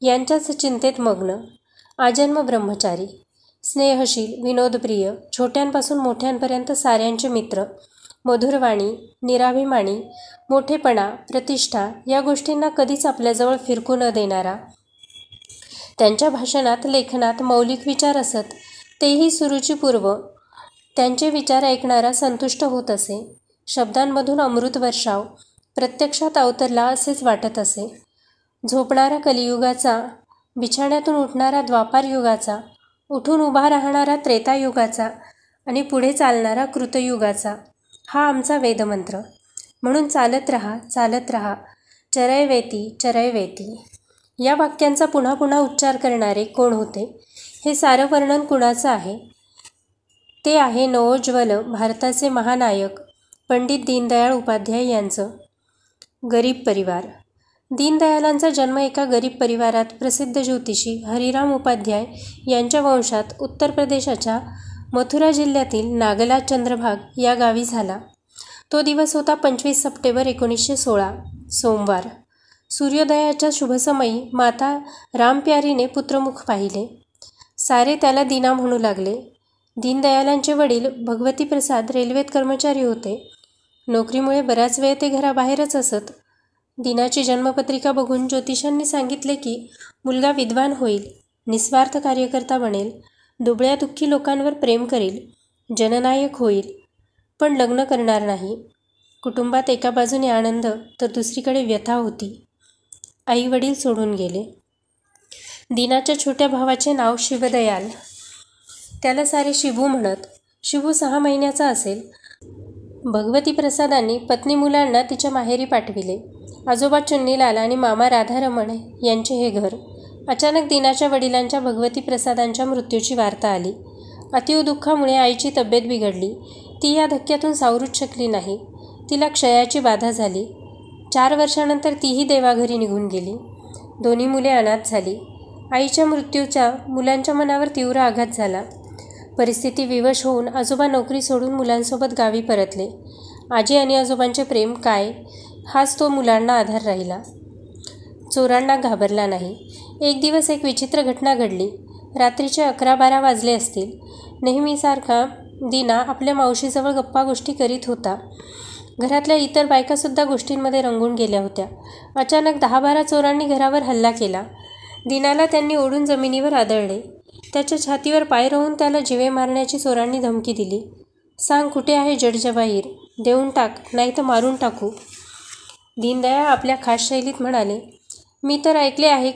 यांच्याच चिंतेत मग्न. आजन्म ब्रह्मचारी, स्नेहशील, विनोदप्रिय, छोट्यांपासून मोठ्यांपर्यंत साऱ्यांचे मित्र, मधुरवाणी, निराभिमानी, मोठेपणा, प्रतिष्ठा या गोष्टींना कधीच आपल्याजवळ फिरकू न देणारा. त्यांच्या भाषणात, लेखनात मौलिक विचार असत, तेही सुरुचिपूर्व. त्यांचे विचार ऐकणारा संतुष्ट होत असे. शब्दांमधून अमृत वर्षाव प्रत्यक्षात अवतरला असेच वाटत असे. झोपणारा कलियुगाचा, बिछाण्यातून उठणारा द्वापारयुगाचा, उठून उभा राहणारा त्रेतायुगाचा आणि पुढे चालणारा कृतयुगाचा हा आमचा वेदमंत्र. म्हणून चालत राहा, चालत राहा, चरैवेती, चरैवेती. या वाक्यांचा पुन्हा पुन्हा उच्चार करणारे कोण होते? हे सारं वर्णन कुणाचं आहे? ते आहे नवोज्ज्वल भारताचे महानायक पंडित दीनदयाळ उपाध्याय यांचं. गरीब परिवार. दीनदयालांचा जन्म एका गरीब परिवारात प्रसिद्ध ज्योतिषी हरिराम उपाध्याय यांच्या वंशात उत्तर प्रदेशाच्या मथुरा जिल्ह्यातील नागला चंद्रभाग या गावी झाला. तो दिवस होता 25 सप्टेंबर 1916, सोमवार. सूर्योदयाच्या शुभसमयी माता रामप्यारीने पुत्रमुख पाहिले. सारे त्याला दीना म्हणू लागले. दीनदयालांचे वडील भगवती प्रसाद रेल्वेत कर्मचारी होते. नोकरीमुळे बराच वेळ ते घराबाहेरच असत. दीनाची जन्मपत्रिका बघून ज्योतिषांनी सांगितले की मुलगा विद्वान होईल, निस्वार्थ कार्यकर्ता बनेल, दुबळ्या दुःखी लोकांवर प्रेम करेल, जननायक होईल, पण लग्न करणार नाही. कुटुंबात एका बाजूने आनंद तर दुसरीकडे व्यथा होती. आई वडील सोडून गेले. दीनाच्या छोट्या भावाचे नाव शिवदयाल. त्याला सारे शिबू म्हणत. शिबू 6 महिन्याचा असेल. भगवती प्रसादांनी पत्नी मुलांना तिच्या माहेरी पाठविले. आजोबा चुन्नीलाल आणि मामा राधारमण यांचे हे घर. अचानक दीनाच्या वडिलांच्या भगवती प्रसादांच्या मृत्यूची वार्ता आली. अतीव दुःखामुळे आईची तब्येत बिघडली. ती या धक्क्यातून सावरूच शकली नाही. तिला क्षयाची बाधा झाली. 4 वर्षानंतर तीही देवाघरी निघून गेली. दोन्ही मुले अनाथ झाली. आईच्या मृत्यूचा मुलांच्या मनावर तीव्र आघात झाला. परिस्थिती विवश होऊन आजोबा नोकरी सोडून मुलांसोबत गावी परतले. आजी आणि आजोबांचे प्रेम काय, हाच तो मुलांना आधार राहिला. चोरांना घाबरला नाही. एक दिवस एक विचित्र घटना घडली. रात्रीचे 11-12 वाजले असतील. नेहमीसारखा दीना आपल्या मावशीजवळ गप्पा गोष्टी करीत होता. घरातल्या इतर बायकासुद्धा गोष्टींमध्ये रंगून गेल्या होत्या. अचानक 10-12 चोरांनी घरावर हल्ला केला. दीनाला त्यांनी ओढून जमिनीवर आदळले. त्याच्या छातीवर पाय रोवून त्याला जीवे मारण्याची चोरांनी धमकी दिली. सांग कुठे आहे जडजबाहीर, देऊन टाक, नाही तर मारून टाकू. दीनदयाळ आपल्या खास शैलीत म्हणाले, मी तर ऐकले आहे